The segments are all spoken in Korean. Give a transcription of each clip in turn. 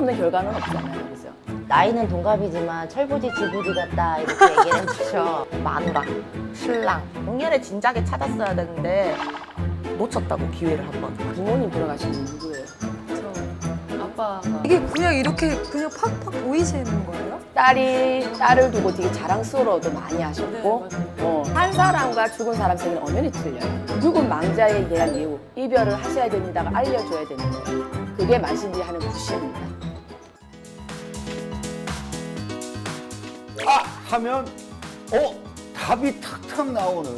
없는 결과는 없잖아요. 그죠? 나이는 동갑이지만 철부지 지부지 같다 이렇게 얘기를 해주죠. 마누라, 신랑, 동년의 진작에 찾았어야 되는데 놓쳤다고 기회를 한 번. 부모님 돌아가신 분 누구예요? 저 아빠가 이게 그냥 이렇게 그냥 팍팍 보이시는 거예요? 딸을 두고 되게 자랑스러워도 많이 하셨고 네, 한 사람과 죽은 사람 사이는 엄연히 틀려요. 죽은 망자에 대한 이유, 이별을 하셔야 됩니다가 알려줘야 되는 거예요. 그게 만신지 하는 구실입니다. 하면 답이 탁탁 나오는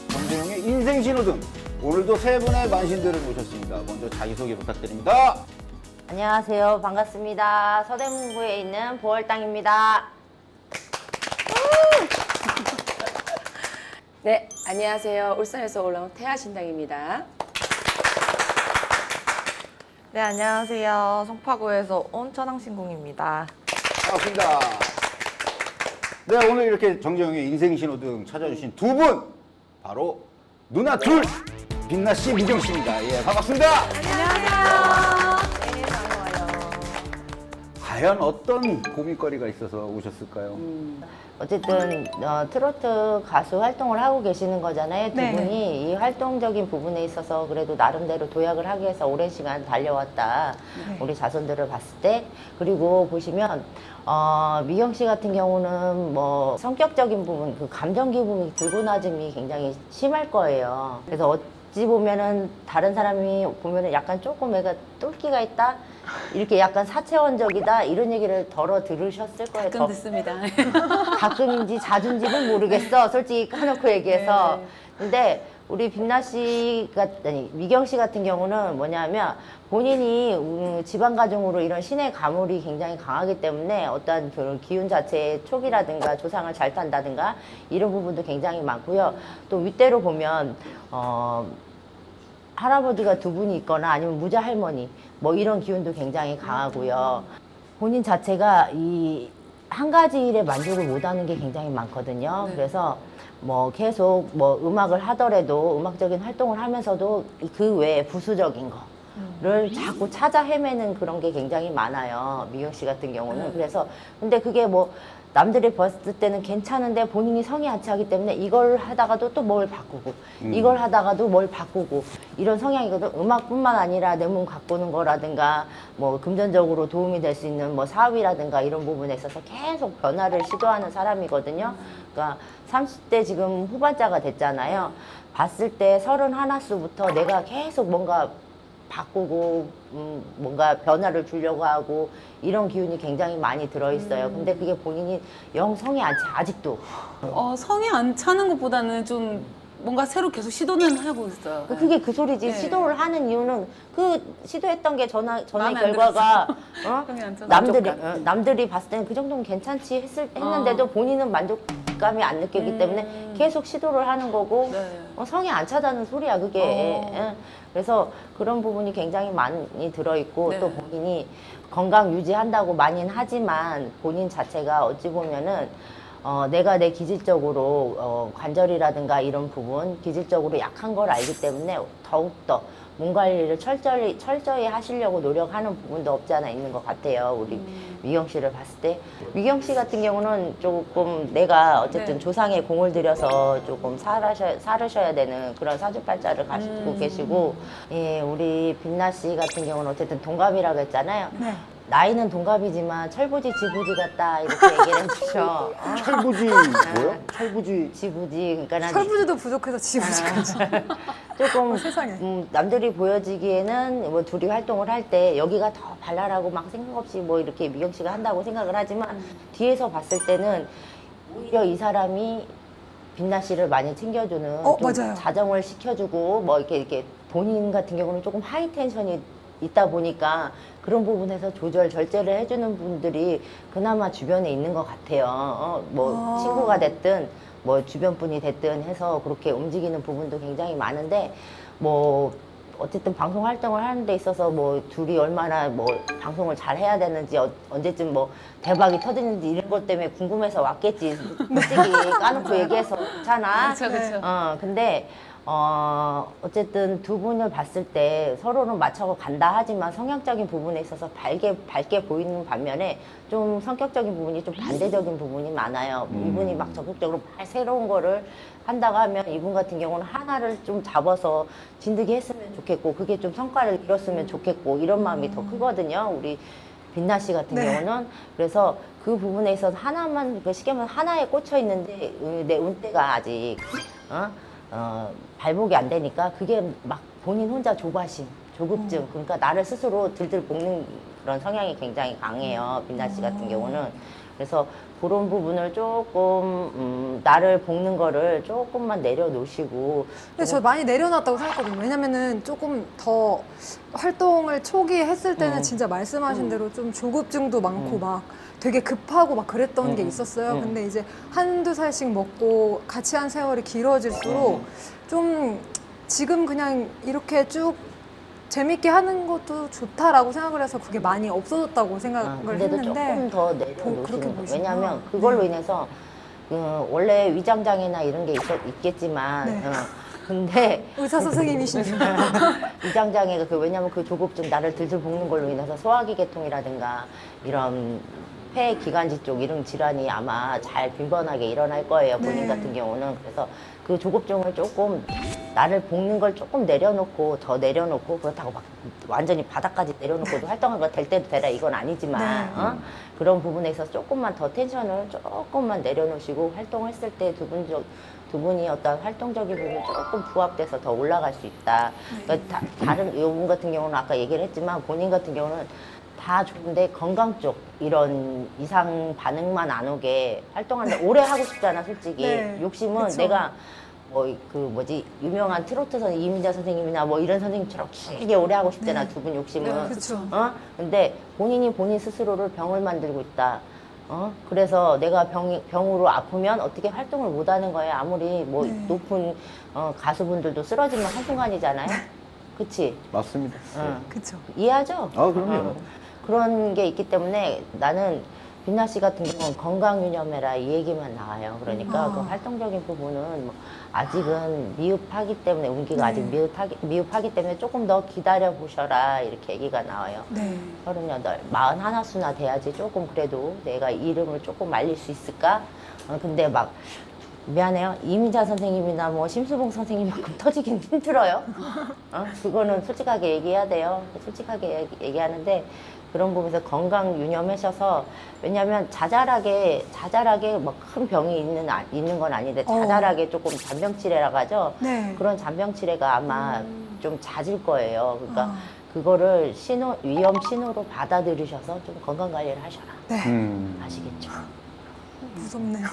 정재영의 인생 신호등. 오늘도 세 분의 만신들을 모셨습니다. 먼저 자기소개 부탁드립니다. 안녕하세요. 반갑습니다. 서대문구에 있는 보월당입니다. 네, 안녕하세요. 울산에서 올라온 태아신당입니다. 네, 안녕하세요. 송파구에서 온 천왕신궁입니다. 반갑습니다. 네, 오늘 이렇게 정재영의 인생 신호등 찾아주신 두 분, 바로 누나 둘, 빛나 씨, 미경 씨입니다. 예, 반갑습니다. 네, 반가워요. 과연 어떤 고민거리가 있어서 오셨을까요? 어쨌든 트로트 가수 활동을 하고 계시는 거잖아요. 두 네네. 분이 이 활동적인 부분에 있어서 그래도 나름대로 도약을 하기 위해서 오랜 시간 달려왔다. 네. 우리 자손들을 봤을 때. 그리고 보시면 미경 씨 같은 경우는 뭐 성격적인 부분, 그 감정 기복이 들고 나짐이 굉장히 심할 거예요. 그래서 어찌 보면은 다른 사람이 보면은 약간 조금 애가 똘끼가 있다. 이렇게 약간 사채원적이다 이런 얘기를 덜어 들으셨을 거예요. 가끔 듣습니다. 가끔인지 자주인지는 모르겠어. 솔직히 까놓고 얘기해서. 네. 근데 우리 빛나 씨가 아니 미경 씨 같은 경우는 뭐냐면 본인이 집안 가정으로 이런 신의 가물이 굉장히 강하기 때문에 어떠한 그런 기운 자체의 촉이라든가 조상을 잘 탄다든가 이런 부분도 굉장히 많고요. 또 윗대로 보면 할아버지가 두 분이 있거나 아니면 무자 할머니 뭐 이런 기운도 굉장히 강하고요. 본인 자체가 이 한 가지 일에 만족을 못하는 게 굉장히 많거든요. 그래서 뭐 계속 뭐 음악을 하더라도 음악적인 활동을 하면서도 그 외에 부수적인 거를 자꾸 찾아 헤매는 그런 게 굉장히 많아요. 미경 씨 같은 경우는. 그래서 근데 그게 뭐 남들이 봤을 때는 괜찮은데 본인이 성이 안 차기 때문에 이걸 하다가도 또 뭘 바꾸고 이걸 하다가도 뭘 바꾸고 이런 성향이거든. 음악뿐만 아니라 내 몸 가꾸는 거라든가 뭐 금전적으로 도움이 될 수 있는 뭐 사업이라든가 이런 부분에 있어서 계속 변화를 시도하는 사람이거든요. 그러니까 30대 지금 후반자가 됐잖아요. 봤을 때 31수부터 내가 계속 뭔가 바꾸고 뭔가 변화를 주려고 하고 이런 기운이 굉장히 많이 들어있어요. 근데 그게 본인이 영 성이 안 차, 아직도. 성이 안 차는 것보다는 좀 뭔가 새로 계속 시도는 하고 있어요. 그게 그 소리지. 네. 시도를 하는 이유는 그 시도했던 게 전의 마음에 안 결과가 성이 안 차서 남들이 봤을 때는 그 정도면 괜찮지 했는데도 본인은 만족감이 안 느끼기 때문에 계속 시도를 하는 거고 네. 성이 안 차다는 소리야 그게. 그래서 그런 부분이 굉장히 많이 들어있고 네. 또 본인이 건강 유지한다고 많이는 하지만 본인 자체가 어찌 보면은 내가 내 기질적으로 관절이라든가 이런 부분 기질적으로 약한 걸 알기 때문에 더욱더 몸 관리를 철저히 하시려고 노력하는 부분도 없지 않아 있는 것 같아요. 우리 미경 씨를 봤을 때. 미경 씨 같은 경우는 조금 내가 어쨌든 네. 조상에 공을 들여서 조금 살으셔야 되는 그런 사주팔자를 가지고 계시고, 예, 우리 빛나 씨 같은 경우는 어쨌든 동갑이라고 했잖아요. 네. 나이는 동갑이지만 철부지 지부지 같다 이렇게 얘기를 해주죠. 철부지 뭐요? 철부지. 지부지. 그러니까 난 철부지도 부족해서 지부지까지. 조금 세상에. 남들이 보여지기에는 뭐 둘이 활동을 할 때 여기가 더 발랄하고 막 생각 없이 뭐 이렇게 미경 씨가 한다고 생각을 하지만 뒤에서 봤을 때는 오히려 이 사람이 빛나 씨를 많이 챙겨주는 좀 맞아요. 자정을 시켜주고 뭐 이렇게 본인 같은 경우는 조금 하이 텐션이 있다 보니까 그런 부분에서 절제를 해주는 분들이 그나마 주변에 있는 것 같아요. 뭐 친구가 됐든 뭐 주변 분이 됐든 해서 그렇게 움직이는 부분도 굉장히 많은데 뭐 어쨌든 방송 활동을 하는 데 있어서 뭐 둘이 얼마나 뭐 방송을 잘 해야 되는지 언제쯤 뭐 대박이 터지는지 이런 것 때문에 궁금해서 왔겠지. 솔직히 까놓고 얘기해서 그렇잖아. 그렇죠, 그렇죠. 근데 어쨌든 두 분을 봤을 때 서로는 맞춰 간다 하지만 성향적인 부분에 있어서 밝게 보이는 반면에 좀 성격적인 부분이 좀 반대적인 부분이 많아요. 이분이 막 적극적으로 새로운 거를 한다고 하면 이분 같은 경우는 하나를 좀 잡아서 진득이 했으면 좋겠고 그게 좀 성과를 이뤘으면 좋겠고 이런 마음이 더 크거든요. 우리 빛나 씨 같은 경우는 그래서 그 부분에 있어서 하나만 쉽게 말하면 하나에 꽂혀 있는데 내 운대가 아직 발복이 안 되니까 그게 막 본인 혼자 조급증 그러니까 나를 스스로 들들 볶는 그런 성향이 굉장히 강해요. 빛나 씨 같은 경우는 그래서 그런 부분을 조금 나를 볶는 거를 조금만 내려놓으시고 근데 저 많이 내려놨다고 생각하거든요. 왜냐면은 조금 더 활동을 초기에 했을 때는 진짜 말씀하신 대로 좀 조급증도 많고 막 되게 급하고 막 그랬던 게 있었어요. 근데 이제 한두 살씩 먹고 같이 한 세월이 길어질수록 좀 지금 그냥 이렇게 쭉 재밌게 하는 것도 좋다라고 생각을 해서 그게 많이 없어졌다고 생각을 근데도 했는데 조금 더 그렇게 내려놓으시는 거예요. 보시구나. 왜냐하면 그걸로 인해서 원래 위장장애나 이런 게 있겠지만 네. 근데 의사 선생님이시네요. 위장장애가 왜냐면 그 조급증 나를 들들 볶는 걸로 인해서 소화기 계통이라든가 이런 폐 기관지 쪽 이런 질환이 아마 잘 빈번하게 일어날 거예요. 본인 네. 같은 경우는. 그래서 그 조급증을 조금 나를 볶는 걸 조금 내려놓고 더 내려놓고 그렇다고 막 완전히 바닥까지 내려놓고도 활동을 될 때도 되라 이건 아니지만 네. 그런 부분에 있어서 조금만 더 텐션을 조금만 내려놓으시고 활동했을 때 두 분이 어떤 활동적인 부분이 조금 부합돼서 더 올라갈 수 있다. 그러니까 다른 이분 같은 경우는 아까 얘기를 했지만 본인 같은 경우는 다 좋은데 건강 쪽 이런 이상 반응만 안 오게 활동하는데 오래 하고 싶잖아 솔직히. 네. 욕심은 그쵸. 내가 유명한 트로트 선생 이민자 선생님이나 뭐 이런 선생님처럼 길게 오래 하고 싶잖아 두 분 욕심은. 그렇죠. 근데 본인이 본인 스스로를 병을 만들고 있다. 그래서 내가 병으로 아프면 어떻게 활동을 못 하는 거예요. 아무리 뭐 높은 가수분들도 쓰러지면 한순간이잖아요. 그치? 맞습니다. 그렇죠. 이해하죠? 그럼요. 그런 게 있기 때문에 나는 빛나 씨 같은 경우는 건강 유념해라 이 얘기만 나와요. 그러니까 그 활동적인 부분은 뭐 아직은 미흡하기 때문에 운기가 아직 미흡하기 때문에 조금 더 기다려 보셔라 이렇게 얘기가 나와요. 네. 38, 41수나 돼야지 조금 그래도 내가 이름을 조금 말릴 수 있을까? 근데 막 미안해요. 이민자 선생님이나 뭐 심수봉 선생님만큼 터지긴 힘들어요. 그거는 솔직하게 얘기해야 돼요. 솔직하게 얘기하는데 그런 부분에서 건강 유념하셔서 왜냐하면 자잘하게 뭐 큰 병이 있는 건 아닌데 자잘하게 조금 잔병치레라고 하죠. 네. 그런 잔병치레가 아마 좀 잦을 거예요. 그러니까 그거를 위험 신호로 받아들이셔서 좀 건강 관리를 하셔라. 아시겠죠? 무섭네요.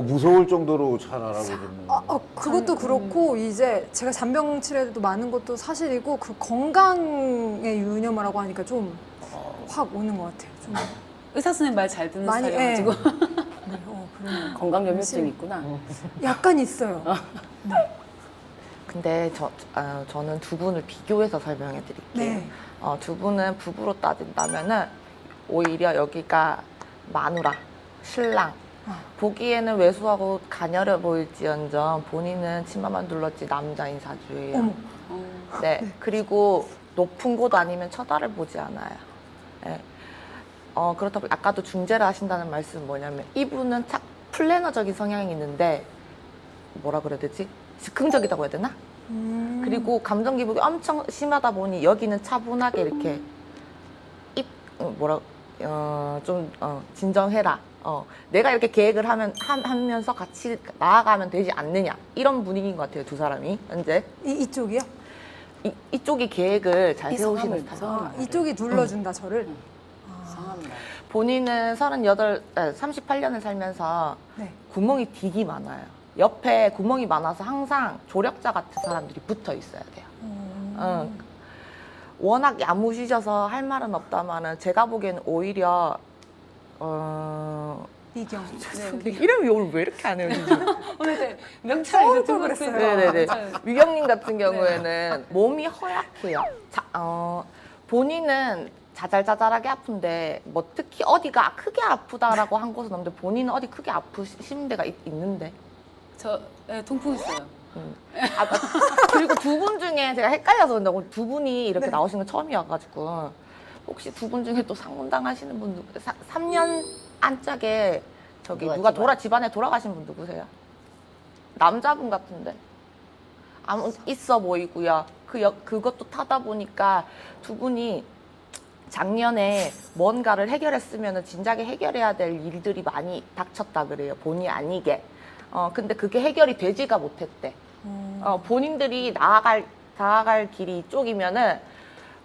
무서울 정도로 잘 알아보셨네요. 그것도 그렇고 이제 제가 잔병치레도 많은 것도 사실이고 그 건강에 유념하라고 하니까 좀 확 오는 것 같아요. 좀 의사 선생님 말 잘 듣는 많이, 스타일이어가지고. 네, 그러네요. 건강염려증이 있구나. 약간 있어요. 근데 저는 두 분을 비교해서 설명해 드릴게요. 네. 두 분은 부부로 따진다면은 오히려 여기가 마누라, 신랑. 보기에는 왜소하고 가녀려 보일지언정 본인은 치마만 둘렀지 남자인 사주예요. 어머. 네. 그리고 높은 곳 아니면 쳐다를 보지 않아요. 네. 그렇다고 아까도 중재를 하신다는 말씀은 뭐냐면 이분은 플래너적인 성향이 있는데 뭐라 그래야 되지? 즉흥적이라고 해야 되나? 그리고 감정 기복이 엄청 심하다 보니 여기는 차분하게 이렇게 진정해라. 내가 이렇게 계획을 하면서 같이 나아가면 되지 않느냐. 이런 분위기인 것 같아요, 두 사람이, 현재. 이쪽이요? 이쪽이 계획을 잘 이 세우시는 성함을 스타일. 이쪽이 눌러준다 저를. 상합니다. 본인은 38년을 살면서 네. 구멍이 되게 많아요. 옆에 구멍이 많아서 항상 조력자 같은 사람들이 붙어 있어야 돼요. 워낙 야무지셔서 할 말은 없다마는 제가 보기에는 오히려 미경. 이름이 오늘 왜 이렇게 안 해요, 지금? 오늘 명찰에서 두분 그랬어요. 네네네. 위경님 같은 경우에는 몸이 허약해요. 본인은 자잘자잘하게 아픈데 뭐 특히 어디가 크게 아프다라고 한 곳은 없는데 본인은 어디 크게 아프신 데가 있는데 저 통풍 있어요. 아, 그리고 두 분 중에 제가 헷갈려서 근데 오늘 두 분이 이렇게 나오신 건 처음이어가지고 혹시 두 분 중에 또 상문당 하시는 분 3년 안짝에 저기 누가 집안에 돌아가신 분 누구세요? 남자분 같은데 있어 보이고요. 그것도 타다 보니까 두 분이 작년에 뭔가를 해결했으면 진작에 해결해야 될 일들이 많이 닥쳤다 그래요. 본의 아니게. 근데 그게 해결이 되지가 못했대. 본인들이 나아갈 길이 이쪽이면은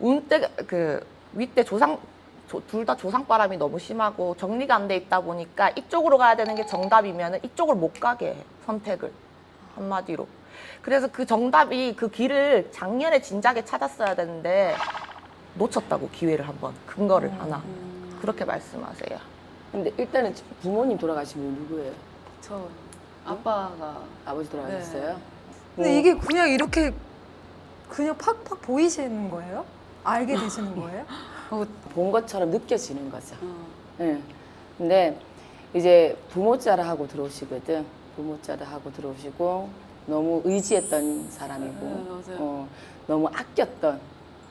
윗대 둘 다 조상바람이 너무 심하고 정리가 안 돼 있다 보니까 이쪽으로 가야 되는 게 정답이면은 이쪽을 못 가게 해. 선택을. 한마디로. 그래서 그 정답이 그 길을 작년에 진작에 찾았어야 되는데 놓쳤다고 기회를 한번 근거를 하나 그렇게 말씀하세요. 근데 일단은 부모님 돌아가신 분 누구예요? 저 아빠가 아버지 돌아가셨어요? 근데 이게 그냥 이렇게 그냥 팍팍 보이시는 거예요? 알게 되시는 거예요? 본 것처럼 느껴지는 거죠. 어. 네. 근데 이제 부모자라 하고 들어오시거든. 부모자라 하고 들어오시고 너무 의지했던 사람이고 맞아요. 너무 아꼈던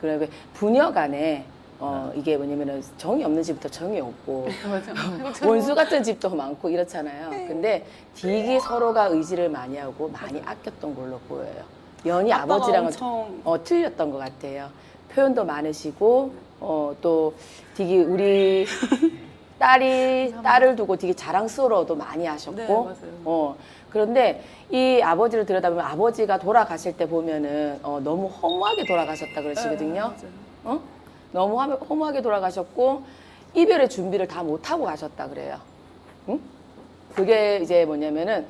그리고 부녀간에 이게 뭐냐면은 정이 없는 집부터 정이 없고 원수 같은 집도 많고 이렇잖아요. 근데 되게 서로가 의지를 많이 하고 많이 아꼈던 걸로 보여요. 연이 아버지랑은 엄청 틀렸던 것 같아요. 표현도 많으시고 또 되게 우리 딸을 두고 되게 자랑스러워도 많이 하셨고 네, 맞아요. 그런데 이 아버지를 들여다보면 아버지가 돌아가실 때 보면은 너무 허무하게 돌아가셨다 그러시거든요. 네, 맞아요. 너무 허무하게 돌아가셨고 이별의 준비를 다 못하고 가셨다 그래요. 응? 그게 이제 뭐냐면은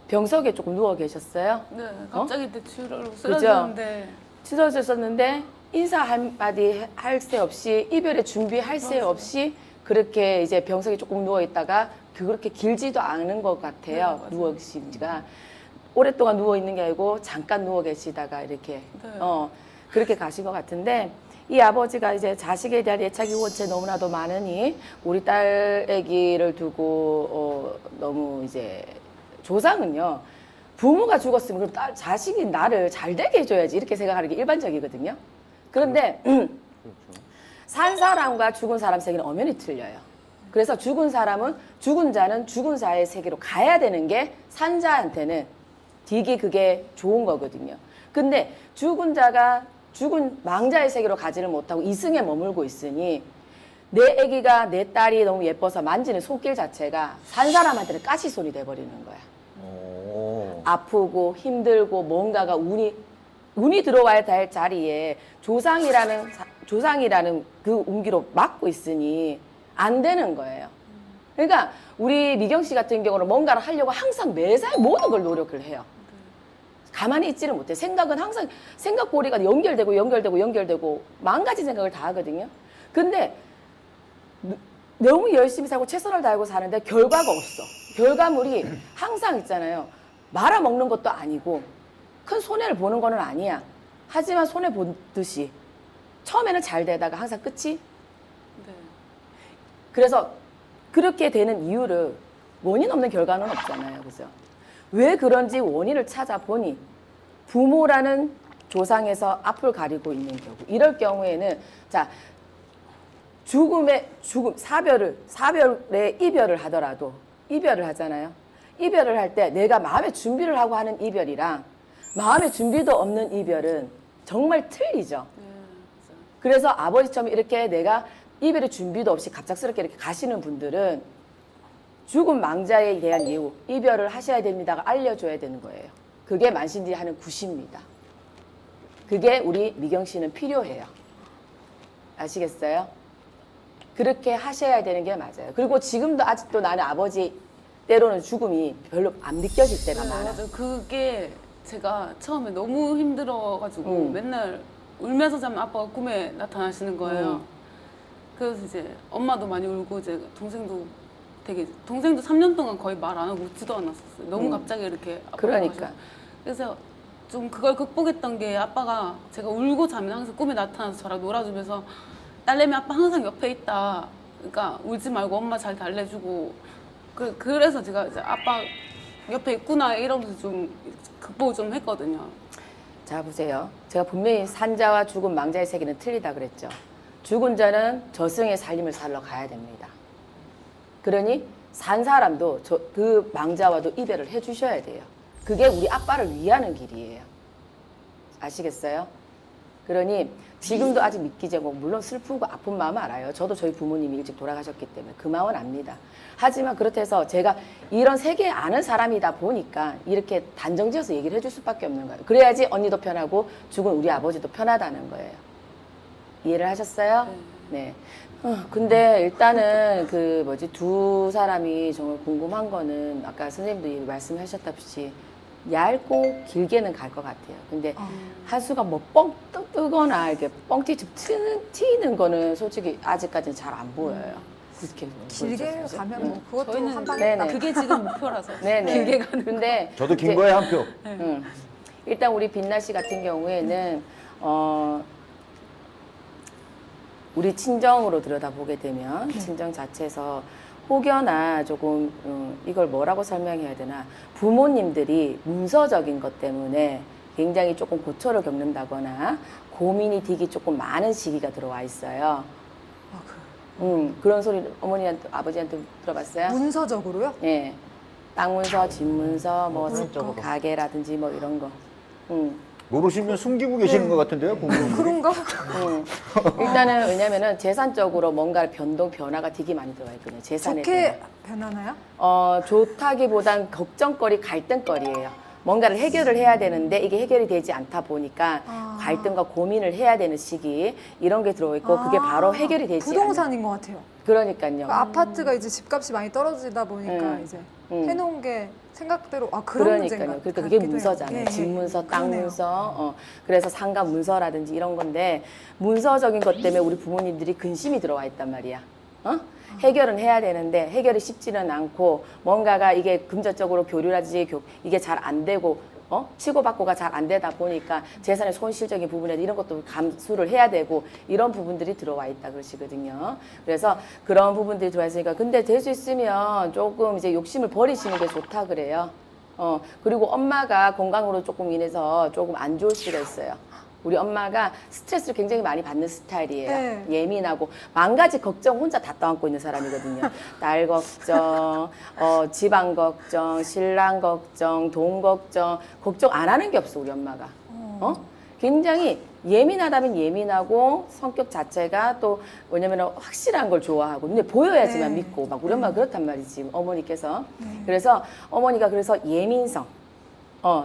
병석에 조금 누워 계셨어요. 네, 갑자기 대출로 그죠? 쓰러졌는데 쓰러졌었는데 인사 한마디 할 새 없이 이별의 준비할 새 없이 그렇게 이제 병석에 조금 누워 있다가 그렇게 길지도 않은 것 같아요. 네, 맞아요. 누워 계신 지가 오랫동안 누워 있는 게 아니고 잠깐 누워 계시다가 이렇게 네. 그렇게 가신 것 같은데 이 아버지가 이제 자식에 대한 애착이 원체 너무나도 많으니 우리 딸 아기를 두고 너무 이제 조상은요 부모가 죽었으면 그럼 자식이 나를 잘 되게 해줘야지 이렇게 생각하는 게 일반적이거든요. 그런데 산 사람과 죽은 사람 세계는 엄연히 틀려요. 그래서 죽은 사람은 죽은 자는 죽은 자의 세계로 가야 되는 게 산자한테는 되게 그게 좋은 거거든요. 근데 죽은 자가 죽은 망자의 세계로 가지를 못하고 이승에 머물고 있으니 내 아기가 내 딸이 너무 예뻐서 만지는 손길 자체가 산 사람한테는 가시손이 돼버리는 거야. 아프고 힘들고 뭔가가 운이 들어와야 될 자리에 조상이라는 그 운기로 막고 있으니 안 되는 거예요. 그러니까 우리 미경 씨 같은 경우는 뭔가를 하려고 항상 매사에 모든 걸 노력을 해요. 가만히 있지를 못해. 생각은 항상 생각고리가 연결되고 만 가지 생각을 다 하거든요. 근데 너무 열심히 살고 최선을 다하고 사는데 결과가 없어. 결과물이 항상 있잖아요. 말아먹는 것도 아니고 큰 손해를 보는 거는 아니야. 하지만 손해 보듯이 처음에는 잘 되다가 항상 끝이 네. 그래서 그렇게 되는 이유를 원인 없는 결과는 없잖아요. 그죠? 왜 그런지 원인을 찾아보니 부모라는 조상에서 앞을 가리고 있는 경우 이럴 경우에는 자 사별의 이별을 하더라도 이별을 하잖아요. 이별을 할 때 내가 마음의 준비를 하고 하는 이별이랑 마음의 준비도 없는 이별은 정말 틀리죠. 그래서 아버지처럼 이렇게 내가 이별의 준비도 없이 갑작스럽게 이렇게 가시는 분들은 죽은 망자에 대한 예우, 이별을 하셔야 됩니다가 알려줘야 되는 거예요. 그게 만신디 하는 굿입니다. 그게 우리 미경 씨는 필요해요. 아시겠어요? 그렇게 하셔야 되는 게 맞아요. 그리고 지금도 아직도 나는 아버지 때로는 죽음이 별로 안 느껴질 때가 네, 많아. 맞아요. 그게 제가 처음에 너무 힘들어가지고 응. 맨날 울면서 자면 아빠가 꿈에 나타나시는 거예요. 응. 그래서 이제 엄마도 많이 울고 이제 동생도 3년 동안 거의 말 안 하고 웃지도 않았었어요. 너무 응. 갑자기 이렇게 아빠가 그러니까. 가셔서. 그래서 좀 그걸 극복했던 게 아빠가 제가 울고 자면 항상 꿈에 나타나서 저랑 놀아주면서 딸내미 아빠 항상 옆에 있다. 그러니까 울지 말고 엄마 잘 달래주고 그래서 제가 이제 아빠 옆에 있구나 이러면서 좀 극복을 좀 했거든요. 자 보세요. 제가 분명히 산자와 죽은 망자의 세계는 틀리다 그랬죠. 죽은 자는 저승의 살림을 살러 가야 됩니다. 그러니 산 사람도 그 망자와도 이별을 해주셔야 돼요. 그게 우리 아빠를 위하는 길이에요. 아시겠어요? 그러니 지금도 아직 믿기지 않고 물론 슬프고 아픈 마음은 알아요. 저도 저희 부모님이 일찍 돌아가셨기 때문에 그 마음은 압니다. 하지만 그렇다 해서 제가 이런 세계에 아는 사람이다 보니까 이렇게 단정지어서 얘기를 해줄 수밖에 없는 거예요. 그래야지 언니도 편하고 죽은 우리 아버지도 편하다는 거예요. 이해를 하셨어요? 네. 근데 일단은 두 사람이 정말 궁금한 거는 아까 선생님도 말씀하셨다시피 얇고 길게는 갈 것 같아요. 근데 한수가 뭐 뻥 뜨거나 이렇게 뻥튀 튀는 거는 솔직히 아직까지는 잘 안 보여요. 그렇게 길게 보여서. 가면 뭐 그것도 저희는 한 방에 네네. 딱 그게 지금 목표라서 네네. 길게 가는. 근데 저도 긴 이제- 거에 한 표. 일단 우리 빛나 씨 같은 경우에는 우리 친정으로 들여다보게 되면 친정 자체에서 혹여나 조금 이걸 뭐라고 설명해야 되나 부모님들이 문서적인 것 때문에 굉장히 조금 고초를 겪는다거나 고민이 되게 조금 많은 시기가 들어와 있어요. 그런 소리 어머니한테 아버지한테 들어봤어요? 문서적으로요? 예, 땅 문서, 집 문서, 뭐 어느 쪽으로? 가게라든지 뭐 이런 거. 모르시면 숨기고 계시는 것 같은데요, 부모님. 그런가? 일단은 왜냐면은 재산적으로 뭔가 변화가 되게 많이 들어와 있거든요. 재산에 대한. 좋게 변하나요? 좋다기보단 걱정거리, 갈등거리예요. 뭔가를 해결을 해야 되는데 이게 해결이 되지 않다 보니까 갈등과 고민을 해야 되는 시기 이런 게 들어있고 그게 바로 해결이 되지 부동산인 것 같아요. 그러니까요. 그러니까 아파트가 이제 집값이 많이 떨어지다 보니까 이제 해놓은 게 생각대로 그런 문제인가? 그러니까 그게 문서잖아요. 예, 집 문서, 땅 그러네요. 문서. 그래서 상가 문서라든지 이런 건데 문서적인 것 때문에 우리 부모님들이 근심이 들어와 있단 말이야. 해결은 해야 되는데 해결이 쉽지는 않고 뭔가가 이게 금전적으로 교류라든지 이게 잘 안 되고 치고받고가 잘 안 되다 보니까 재산의 손실적인 부분에 이런 것도 감수를 해야 되고 이런 부분들이 들어와 있다 그러시거든요. 그래서 그런 부분들이 들어와 있으니까 근데 될 수 있으면 조금 이제 욕심을 버리시는 게 좋다 그래요. 그리고 엄마가 건강으로 조금 인해서 조금 안 좋을 수가 있어요. 우리 엄마가 스트레스를 굉장히 많이 받는 스타일이에요. 네. 예민하고 만 가지 걱정 혼자 다 떠안고 있는 사람이거든요. 딸 걱정, 집안 걱정, 신랑 걱정, 돈 걱정 안 하는 게 없어 우리 엄마가. 굉장히 예민하다면 예민하고 성격 자체가 또 왜냐면 확실한 걸 좋아하고 근데 보여야지만 네. 믿고 막 우리 엄마가 그렇단 말이지 어머니께서. 그래서 어머니가 그래서 예민성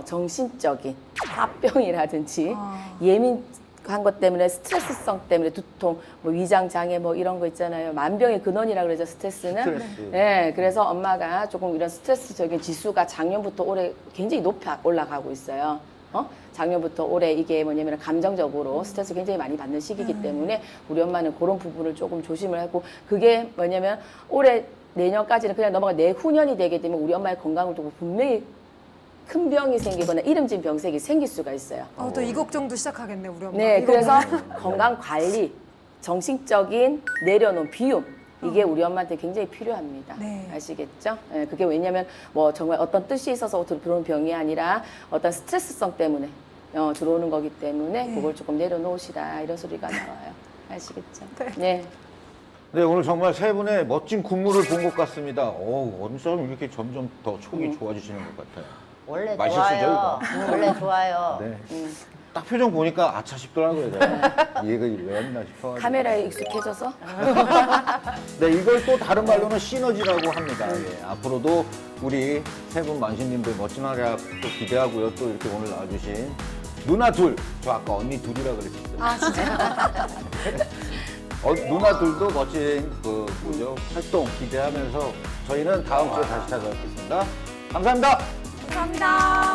정신적인 화병이라든지 예민한 것 때문에 스트레스성 때문에 두통, 뭐 위장 장애 뭐 이런 거 있잖아요. 만병의 근원이라 그러죠 스트레스는. 스트레스. 네, 그래서 엄마가 조금 이런 스트레스적인 지수가 작년부터 올해 굉장히 높이 올라가고 있어요. 작년부터 올해 이게 뭐냐면 감정적으로 스트레스 굉장히 많이 받는 시기이기 때문에 우리 엄마는 그런 부분을 조금 조심을 하고 그게 뭐냐면 올해 내년까지는 그냥 넘어가 내후년이 되게 되면 우리 엄마의 건강을 두고 분명히 큰 병이 생기거나 이름진 병색이 생길 수가 있어요. 또 이 걱정도 시작하겠네 우리 엄마. 네, 이거 그래서 보면. 건강 관리, 정신적인 내려놓은 비움 이게 우리 엄마한테 굉장히 필요합니다. 네. 아시겠죠? 네, 그게 왜냐면 뭐 정말 어떤 뜻이 있어서 들어오는 병이 아니라 어떤 스트레스성 때문에 들어오는 거기 때문에 그걸 조금 내려놓으시라 이런 소리가 나와요. 아시겠죠? 네. 네, 오늘 정말 세 분의 멋진 군무를 본 것 같습니다. 어느 사람 이렇게 점점 더 촉이 좋아지시는 것 같아요. 원래 맛있으죠, 좋아요. 원래 좋아요. 네. 딱 표정 보니까 아차 싶더라고요. 내가. 얘가 왜 했나 싶어가지고. 카메라에 익숙해져서 네, 이걸 또 다른 말로는 시너지라고 합니다. 예, 앞으로도 우리 세 분 만신님들 멋진 활약 또 기대하고요. 또 이렇게 오늘 나와주신 누나 둘, 저 아까 언니 둘이라 그랬었어요. 아 진짜. 누나 둘도 멋진 활동 기대하면서 저희는 다음 주에 다시 찾아뵙겠습니다. 감사합니다. 감사합니다.